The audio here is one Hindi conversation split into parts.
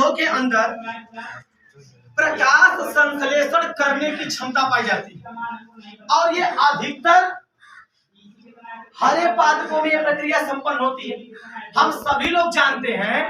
पौधों के अंदर प्रकाश संश्लेषण करने की क्षमता पाई जाती है और ये अधिकतर हरे पादपों में यह प्रक्रिया संपन्न होती है। हम सभी लोग जानते हैं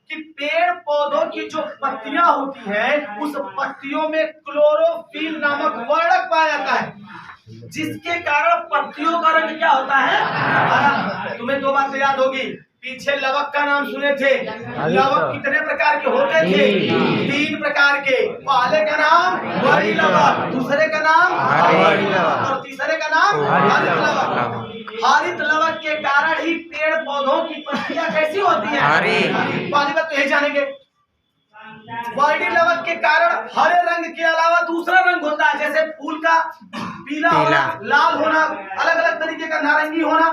कि पेड़ पौधों की जो पत्तियां होती हैं उस पत्तियों में क्लोरोफिल नामक वर्णक पाया जाता है, जिसके कारण पत्तियों का रंग क्या होता है? हरा। तुम्हें दो बातें याद होगी, पीछे लवक का नाम सुने थे। लवक कितने प्रकार के होते थे? 3 प्रकार के। पहले का नाम वरी लवक, दूसरे का नाम हरी लवक और तीसरे का नाम हरित लवक। हरित लवक के कारण ही पेड़ पौधों की पत्तियां कैसी होती है? हरी। पहली बात तो यही जानेंगे। वर्णी लवक के कारण हरे रंग के अलावा दूसरा रंग होता है, जैसे फूल का पीला होना, लाल होना, अलग अलग तरीके का नारंगी होना।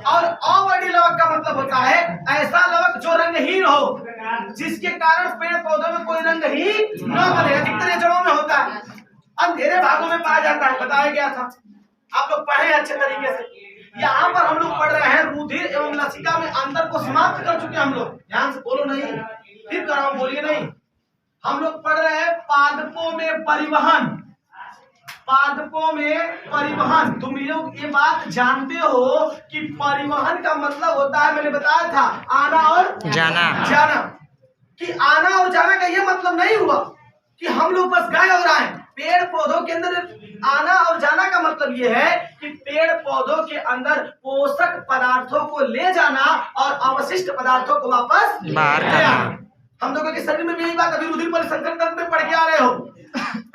और अवर्णी लवक का मतलब होता है ऐसा लवक जो रंगहीन हो, जिसके कारण पेड़ पौधों में कोई रंग ही न बने। अधिकतर जड़ों में होता है, अंधेरे भागों में पाया जाता है, बताया गया था। आप लोग पढ़े अच्छे तरीके से। यहाँ पर हम लोग पढ़ रहे हैं रुधिर एवं लसिका में अंतर को समाप्त कर चुके हम लोग। ध्यान से बोलो नहीं, फिर करो, बोलिए नहीं। हम लोग पढ़ रहे हैं पादपों में परिवहन। पादपों में परिवहन, तुम लोग ये बात जानते हो कि परिवहन का मतलब होता है, मैंने बताया था, आना और जाना। कि आना और जाना का ये मतलब नहीं हुआ कि हम लोग बस गए और आए। पेड़ पौधों के अंदर आना और जाना का मतलब ये है कि पेड़ पौधों के अंदर पोषक पदार्थों को ले जाना और अवशिष्ट पदार्थों को वापस बाहर करना। हम लोगों के शरीर में यही बात अभी रुधिर परिसंचरण तंत्र में पढ़ के आ रहे हो।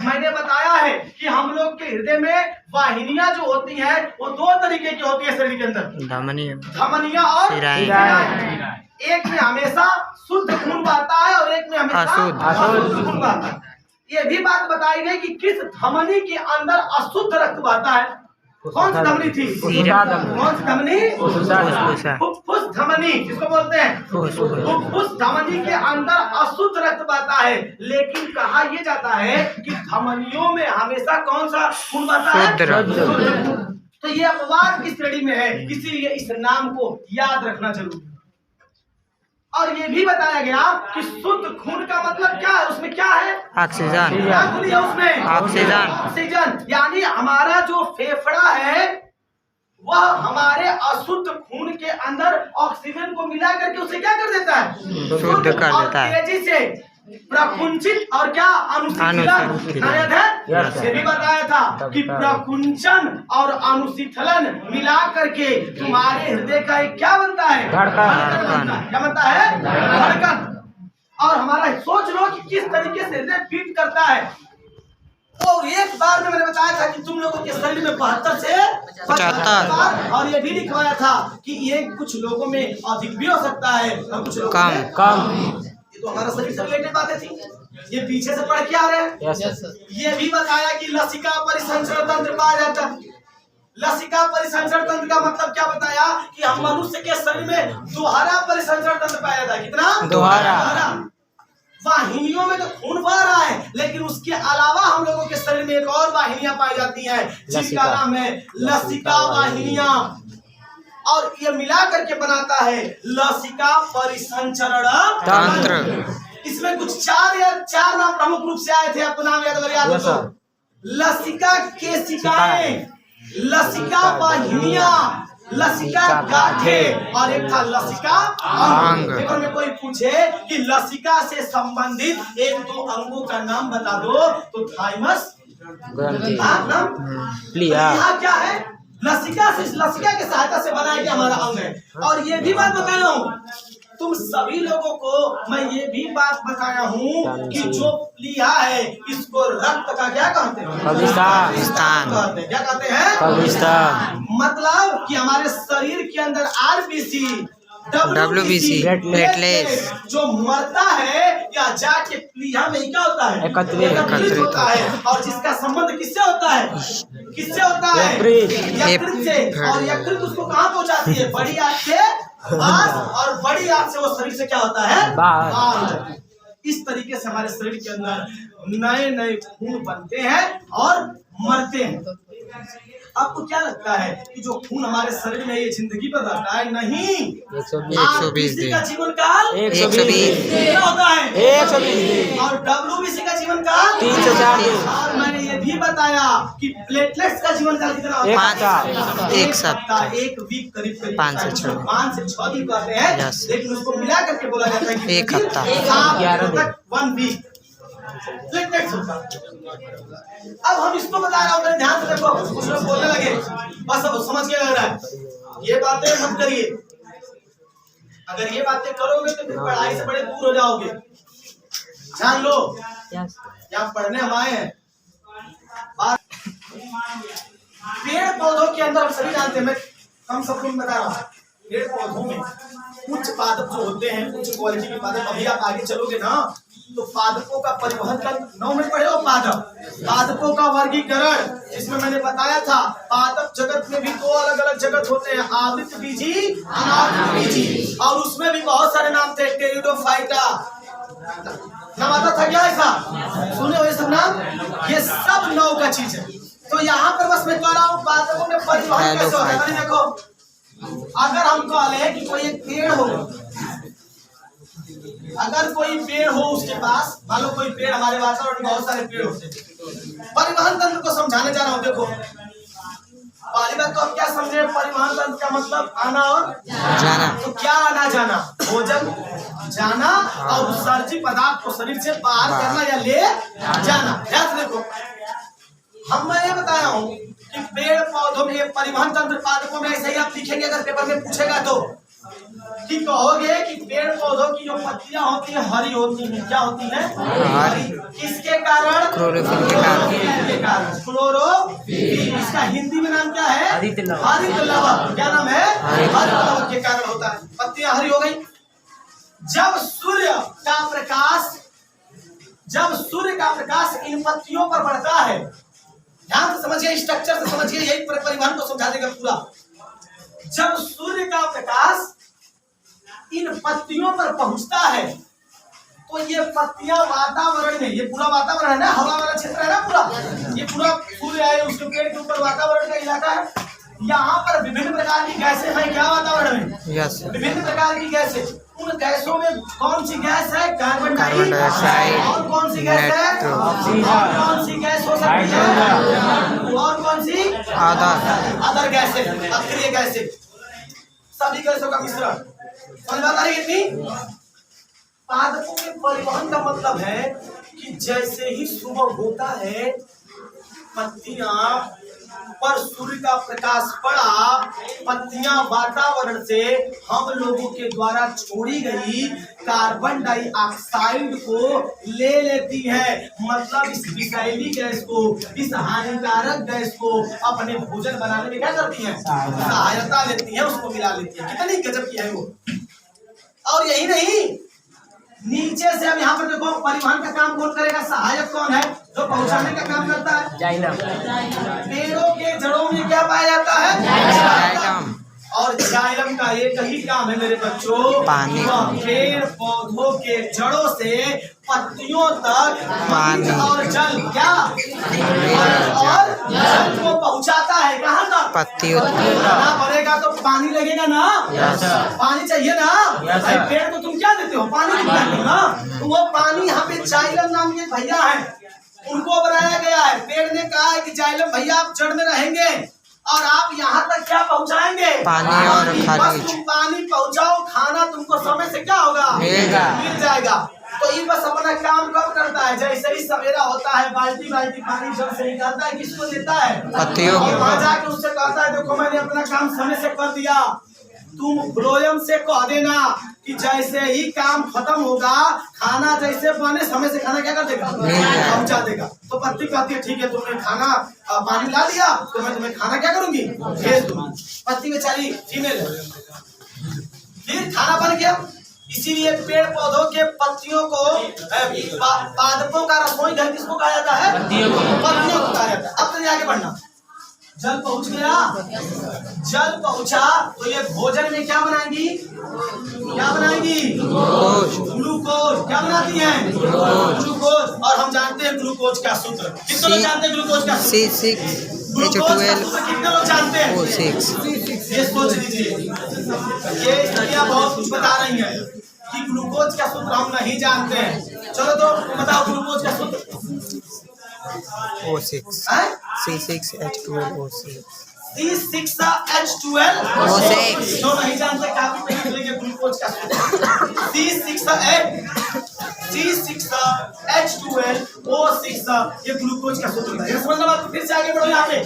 मैंने बताया है कि हम लोग के हृदय में वाहिनियां जो होती हैं वो 2 तरीके की होती है शरीर के अंदर, धमनियां और शिराएं। एक में हमेशा शुद्ध खून बहता है और एक में हमेशा अशुद्ध खून बहता है। ये भी बात बताई गई कि किस धमनी के अंदर अशुद्ध रक्त बहता है। कौन सी धमनी थी? कौन सी धमनी? फुफ्फुस धमनी, जिसको बोलते हैं फुफ्फुस धमनी के अंदर अशुद्ध रक्त बहता है। लेकिन कहा यह जाता है कि धमनियों में हमेशा कौन सा खून बहता है? तो ये अपवाद की श्रेणी में है, इसीलिए इस नाम को याद रखना जरूरी है। और ये भी बताया गया कि शुद्ध खून का मतलब क्या है? उसमें क्या है? ऑक्सीजन। क्या बोली है उसमें? ऑक्सीजन। यानी हमारा जो फेफड़ा है वह हमारे अशुद्ध खून के अंदर ऑक्सीजन को मिला करके उसे क्या कर देता है? शुद्ध कर देता है। तेजी से प्रकुंचित और क्या अनुशीतलन ये भी बताया था कि प्रकुंचन और अनुशीतलन मिला करके तुम्हारे हृदय का एक क्या बनता है? धड़कन। क्या बनता है? धड़कन। और हमारा सोच लो कि किस तरीके से हृदय बीट करता है। और एक बार में मैंने बताया था कि तुम लोगों के शरीर में 72 से 75, और ये भी लिखवाया था कि ये कुछ लोगों में अधिक भी हो सकता है और कुछ लोगों में कम। तो हमारा शरीर से रिलेटेड बातें थी, ये पीछे से पढ़ के आ रहे हैं। ये भी बताया कि लसिका परिसंचरण तंत्र पाया जाता है। लसिका परिसंचरण तंत्र का मतलब क्या बताया कि हम मनुष्य के शरीर में दोहरा परिसंचरण तंत्र पाया जाता है। कितना? दोहरा। वाहिनियों में तो खून बह रहा है, लेकिन उसके अलावा हम लोगों के शरीर में एक और वाहिनियां पाई जाती हैं, जिसका नाम है लसिका वाहिनियां। और ये मिला करके बनाता है लसिका परिसंचरण तंत्र। इसमें कुछ 4 नाम प्रमुख रूप से आए थे, आपको नाम याद हो तो? लसिका केशिकाएं, लसिका वाहिनियां, लसिका गांठें और एक था लसिका अंग। अगर में कोई पूछे कि लसिका से संबंधित 1-2 अंगों का नाम बता दो तो थाइमस ग्रंथि, प्लीहा क्या है? लसिका के सहायता से बनाया गया हमारा अंग है। और ये भी बात बताया हूँ तुम सभी लोगों को, मैं ये भी बात बताया हूँ कि जो प्लीहा है इसको रक्त का क्या कहते हैं? क्या कहते हैं? मतलब कि हमारे शरीर के अंदर आरबीसी, डब्ल्यूबीसी, प्लेटलेट्स जो मरता है या जाके प्लीहा में क्या होता है? एकत्रित होता है। और जिसका संबंध किससे होता है? किससे होता है? यकृत से। और यकृत उसको कहाँ पहुँचाती है? बड़ी आंत से पास, और बड़ी आंत से वो शरीर से क्या होता है? बाहर। इस तरीके से हमारे शरीर के अंदर नए खून बनते हैं और मरते हैं। आपको क्या लगता है कि जो खून हमारे शरीर में ये जिंदगी पर रहता है? नहीं। 120 का जीवन काल 120 कितना होता है? 120 और WBC का जीवन काल 3 से 4 और मैंने ये भी बताया कि प्लेटलेट्स का जीवन काल कितना होता है? 1 सप्ताह, 1 वीक करीब 5 से 6 5 से 6 दिन कहते हैं, लेकिन उसको मिला करके बोला जाता है कि 1 हफ्ता 11 तक 1 वीक प्लेटलेट्स होता है। अब हम इसको बता रहा हूँ, ध्यान से देखो, कुछ लोग बोलने लगे बस अब समझ के लग रहा है ये बातें मत करिए। अगर ये बातें करोगे तो फिर पढ़ाई से बड़े दूर हो जाओगे। जान लो यहाँ पढ़ने हम आए हैं। पेड़ पौधों के अंदर हम सभी जानते हैं, मैं हम सबको बता रहा हूँ, पेड़ पौधों में कुछ पादप जो होते हैं, कुछ क्वालिटी के पादप, अभी आप आगे चलोगे ना तो पादपों का परिवहन का 9 में पढ़े हो। पादपों का वर्गीकरण, जिसमें मैंने बताया था पादप जगत में भी 2 अलग अलग जगत होते हैं, आवृत बीजी, अनावृत बीजी, और उसमें भी बहुत सारे नाम थे, टेरिडोफाइटा नाम आता था क्या ऐसा? सुने हो ये सब नाम? ये सब 9 का चीज है। तो यहाँ पर बस मैं कह रहा हूँ पादपों में परिवहन कैसे होता है। देखो, अगर हम कह ले कि कोई एक पेड़ हो, अगर कोई पेड़ हो उसके पास, मान लो कोई पेड़, हमारे वातावरण में बहुत सारे पेड़ होते हैं, परिवहन तंत्र को समझाने जा रहा हूँ। देखो, पहली बात तो आप क्या समझे? परिवहन तंत्र का मतलब आना और जाना। तो क्या आना जाना? भोजन जाना और उत्सर्जित पदार्थ को शरीर से बाहर करना या ले जाना। ध्यान से देखो, मैं ये बताया हूँ कि पेड़ पौधों में परिवहन तंत्र पादपों में ऐसे ही आप लिखेंगे, अगर पेपर में पूछेगा तो कि कहोगे कि पेड़ पौधों की जो पत्तियां होती है हरी होती है। क्या होती है? हरी। किसके कारण? क्लोरोफिल के कारण। क्लोरोफिल, इसका हिंदी में नाम क्या है? हरित लवक। क्या नाम है? हरित लवक के कारण होता है, पत्तियां हरी हो गई। जब सूर्य का प्रकाश इन पत्तियों पर पड़ता है, ध्यान से समझिए, स्ट्रक्चर से समझिए, यही परिवहन को समझा देगा पूरा। जब सूर्य का प्रकाश इन पत्तियों पर पहुंचता है तो ये पत्तियां वातावरण में, ये पूरा वातावरण है ना, हवा वाला क्षेत्र है ना पूरा, ये पूरा सूर्य है, उसके पेड़ के ऊपर वातावरण का इलाका है। यहाँ पर विभिन्न प्रकार की गैसें हैं। क्या वातावरण में? विभिन्न प्रकार की गैसें। उन गैसों में कौन सी गैस है? Carbon dioxide. और कौन सी गैस है? और कौन सी गैस हो सकती है? और कौन सी? अदर गैसें, अक्रिय गैसें, सभी गैसों का मिश्रण। समझ आ रही है इतनी? पादपों के परिवहन का मतलब है कि जैसे ही सुबह होता है, पत्तियां पर सूर्य का प्रकाश पड़ा, पत्तियां वातावरण से हम लोगों के द्वारा छोड़ी गई कार्बन डाइऑक्साइड को ले लेती है। मतलब इस विषैली गैस को, इस हानिकारक गैस को अपने भोजन बनाने में क्या करती हैं? सहायता लेती है, उसको मिला लेती है। कितनी गजब की है वो। और यही नहीं, नीचे से अब यहाँ पर देखो, परिवहन का काम कौन करेगा? सहायक कौन है? जो पहुंचाने का काम करता है। जाइलम। पेड़ों के जड़ों में क्या पाया जाता है? जाइलम। और जाइलम का एक ही काम है मेरे बच्चों, पानी। पेड़ पौधों के जड़ों से पत्तियों तक पानी और जल, क्या और जल को पहुंचाता है। कहाँ तक? पत्तियों तक। पड़ेगा तो पानी लगेगा ना, पानी चाहिए ना। भाई पेड़ को तुम क्या देते हो? पानी देते हो ना। तो वो पानी यहाँ पे जाइलम नाम के भैया है, उनको बनाया गया है। पेड़ ने कहा है कि जाइलम भैया आप जड़ में रहेंगे और आप यहाँ तक क्या पहुँचाएंगे? पानी और खनिज। तुम पानी पहुँचाओ, खाना तुमको समय से क्या होगा? मिल जाएगा। तो ये बस अपना काम कब करता है? जैसे ही सवेरा होता है, बाल्टी बाल्टी पानी जब से निकालता है, किसको देता है? पत्तियों को। वहाँ जाके उससे कहता है देखो मैंने अपना काम समय से कर दिया। तुम फ्लोएम से कह देना कि जैसे ही काम खत्म होगा, खाना जैसे बने समय से खाना क्या कर देगा? पहुंचा देगा। तो पत्ती कहती है ठीक है, तुमने खाना पानी ला दिया तो मैं तुम्हें खाना क्या करूंगी? भेज दूंगी। पत्ती बेचारी फीमेल है, फिर खाना बन गया। इसीलिए पेड़ पौधों के पत्तियों को पादपों का रसोई घर किसको कहा जाता है? पत्तियों को कहा जाता है। अब तो आगे बढ़ना, जल पहुंच गया, जल पहुंचा तो ये भोजन में क्या बनाएंगी? क्या बनाएंगी? ग्लूकोज। क्या बनाती हैं? ग्लूकोज। और हम जानते हैं ग्लूकोज का सूत्र। कितने लोग जानते हैं ग्लूकोज का सूत्र? ग्लूकोज का सूत्र कितने लोग जानते हैं? O6 ये सोच लीजिए, ये स्टडियां बहुत कुछ बता रही हैं कि ग्लूकोज का सूत्र हम नहीं जानते हैं। चलो तो बताओ ग्लूकोज का सूत्र। O6 हैं? C6H12O6 C6H12 O6 जो नहीं जानते काफी पे लिख लेंगे ग्लूकोज का सूत्र C6H12O6 ये ग्लूकोज का सूत्र है। ये समझना बात। फिर से आगे बढ़ो। यहाँ पे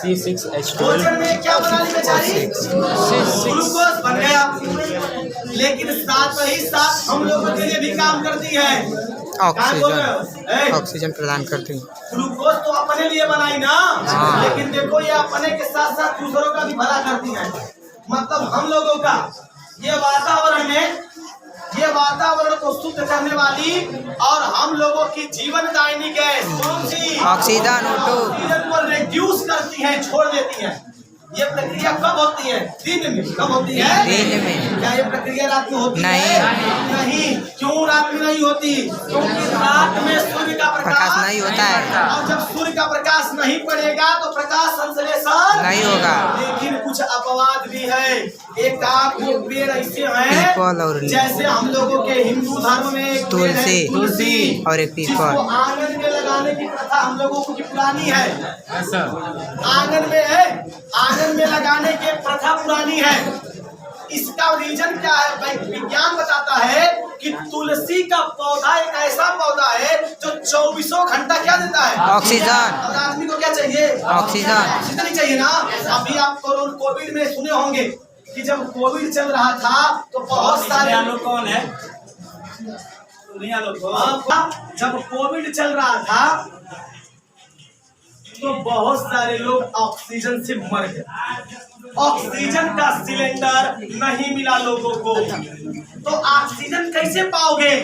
C6H12 भोजन में क्या बना ली बेचारी? ग्लूकोज बन गया, लेकिन साथ ही साथ हम लोगों के लिए भी काम करती है। ऑक्सीजन प्रदान करती है। ग्लूकोज तो अपने लिए बनाई ना, हाँ। लेकिन देखो ये अपने के साथ साथ दूसरों का भी भला करती है। मतलब हम लोगों का ये वातावरण को शुद्ध करने वाली और हम लोगों की जीवन दायिनी गैस कौन सी? ऑक्सीजन O2 ऑक्सीजन को रिड्यूस करती है, छोड़ देती है। ये प्रक्रिया कब होती है? दिन में। कब होती है? दिन में। क्या ये प्रक्रिया रात में होती नहीं। है? नहीं। क्यों रात में नहीं होती? क्योंकि रात में सूर्य का प्रकाश नहीं होता है। और जब सूर्य का प्रकाश नहीं पड़ेगा तो प्रकाश संश्लेषण नहीं होगा। लेकिन कुछ अपवाद भी है। एक आध दो पेड़ ऐसे हैं पीपल और जैसे हम लोगों के हिंदू धर्म में एक पेड़ है तुलसी और एक जिसको पीपल। आंगन में लगाने की प्रथा हम लोगों की पुरानी है। आंगन में लगाने की प्रथा पुरानी है। इसका रीजन क्या है? विज्ञान बताता है कि तुलसी का पौधा एक ऐसा पौधा है जो 24 घंटा क्या देता है? ऑक्सीजन। और आदमी को क्या चाहिए? ऑक्सीजन। ऑक्सीजन ही चाहिए ना। अभी आप कोविड में सुने होंगे कि जब कोविड चल रहा था तो बहुत सारे लोग कौन है? जब कोविड चल रहा था तो बहुत सारे लोग ऑक्सीजन से मर गए। ऑक्सीजन का सिलेंडर नहीं मिला लोगों को, तो ऑक्सीजन कैसे पाओगे?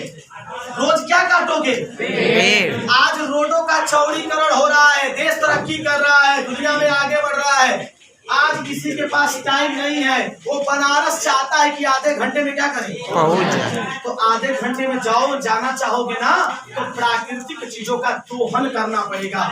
रोज क्या काटोगे? पेड़। आज रोडों का चौड़ीकरण हो रहा है, देश तरक्की कर रहा है, दुनिया में आगे बढ़ रहा है। आज किसी के पास टाइम नहीं है, वो बनारस चाहता है कि आधे घंटे में क्या करें? पहुंच जाए। तो आधे घंटे में जाना चाहोगे ना तो प्राकृतिक चीजों का दोहन करना पड़ेगा।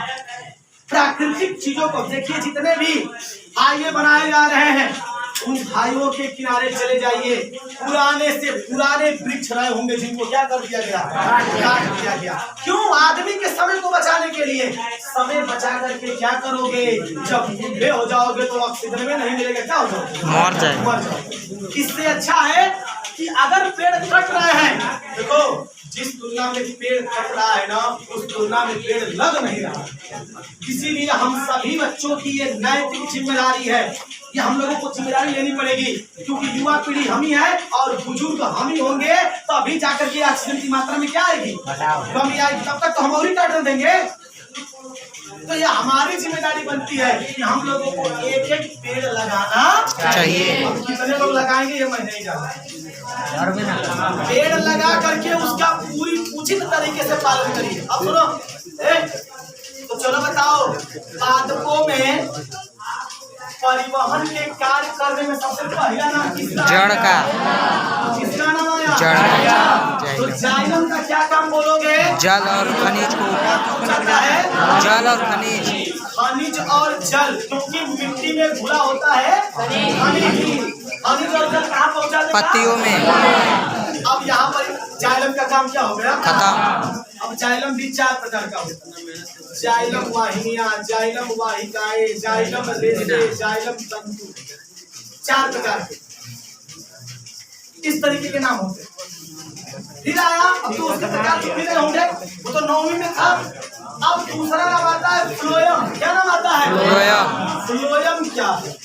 प्राकृतिक चीजों को देखिए, जितने भी हाईवे बनाए जा रहे हैं उन हाईवे के किनारे चले जाइए। पुराने से पुराने वृक्ष रहे होंगे जिनको क्या कर दिया गया? काट दिया गया। क्यों? आदमी के समय को बचाने के लिए। समय बचा करके क्या करोगे? जब बूढ़े हो जाओगे तो ऑक्सीजन में नहीं मिलेगा, क्या हो जाओगे? मर जाए। मर जाओगे। इससे अच्छा है कि अगर पेड़ कट रहे हैं, देखो जिस तुलना में पेड़ कट रहा है ना उस तुलना में पेड़ लग नहीं रहा। इसीलिए हम सभी बच्चों की ये नैतिक जिम्मेदारी है, ये हम लोगों को जिम्मेदारी लेनी पड़ेगी, क्योंकि युवा पीढ़ी हम ही है और बुजुर्ग हम ही होंगे। तो अभी जाकर के ऑक्सीजन की मात्रा में क्या आएगी? कमी आएगी। तब तक तो हम और ही काट देंगे। तो ये हमारी जिम्मेदारी बनती है कि हम लोगों को एक एक पेड़ लगाना चाहिए। अब कितने लोग लगाएंगे ये मैं नहीं जानता। पेड़ लगा करके उसका पूरी उचित तरीके से पालन करिए। अब सुनो, तो चलो बताओ, पादपों में परिवहन के कार्य करने में सबसे पहला नाम किसका? जड़ का। किसका नाम आया? जड़। तो जाइलम का क्या काम बोलोगे? जल और खनिज को। है जल और खनिज। खनिज और जल, क्योंकि मिट्टी में घुला होता है खनिज और जल कहाँ पहुँचा देगा? पत्तियों में। अब यहाँ पर जाइलम का काम क्या हो गया? खत्म। अब जाइलम भी 4 प्रकार का होता है। जाइलम वाहिनियां, जाइलम वाहिकाएं, जाइलम रेशे, जाइलम तंतु, 4 प्रकार के इस तरीके के नाम होते हैं। फिर आया, अब तो उसके प्रकार तो फिर होंगे, वो तो 9वीं में था। अब दूसरा नाम आता है फ्लोएम। क्या नाम आता है? फ्लोएम। फ्लोएम क्या है?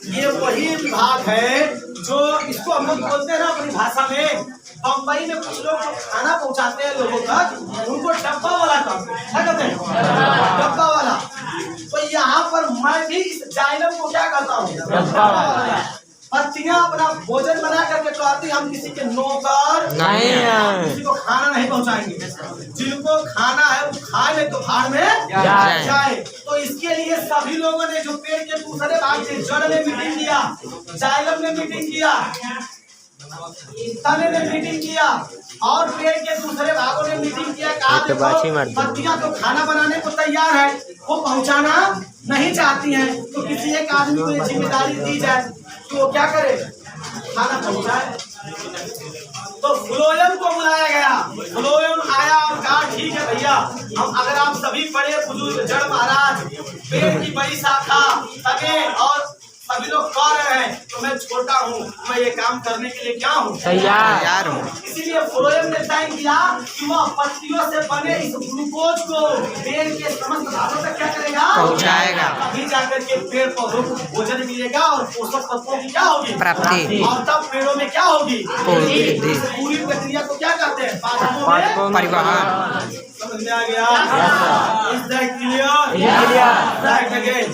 ये वही विभाग है जो इसको हम लोग बोलते हैं ना अपनी भाषा में। बम्बई में कुछ लोग खाना पहुंचाते हैं लोगों तक, उनको डब्बा वाला काम क्या कहते हैं? डब्बा वाला। तो यहाँ पर मैं भी इस जाइलम को क्या कहता हूँ? डब्बा वाला। पत्तियां अपना भोजन बना करके तो आती, हम किसी के नौकर नहीं है। किसी को खाना नहीं पहुंचाएंगे। जिनको खाना है वो खाए तो भाड़ में जाए। तो इसके लिए सभी लोगों ने जो पेड़ के दूसरे भाग से जड़ ने मीटिंग किया, जाइलम ने मीटिंग किया, तने ने मीटिंग किया और पेड़ के दूसरे भागों ने मीटिंग किया। कहा देखो पत्तियां तो खाना बनाने को तैयार है, वो पहुंचाना नहीं चाहती हैं, तो किसी एक आदमी को ये जिम्मेदारी दी जाए कि वो क्या करे, खाना पहुंचाए। तो फ्लोएम को बुलाया गया। फ्लोएम आया और कहा ठीक है भैया, हम अगर आप सभी बड़े बुजुर्ग जड़ महाराज पेड़ की बड़ी शाखा सगे और सभी लोग कह रहे हैं, तो मैं छोटा हूँ, मैं ये काम करने के लिए क्या हूँ, तैयार हूँ। इसीलिए फ्लोएम ने तय किया कि वह पत्तियों से बने इस ग्लूकोज को पेड़ के समस्त भागों तक क्या करेगा, पहुंचाएगा। तभी जाकर के पेड़ पौधों को भोजन मिलेगा और पोषक तत्वों की क्या होगी, प्राप्ति। और तब पेड़ों में क्या होगी, पूरी। इस पूरी प्रक्रिया को क्या कहते हैं, पादपों में परिवहन। समझ में आ गया? Is that clear? Clear. Right again.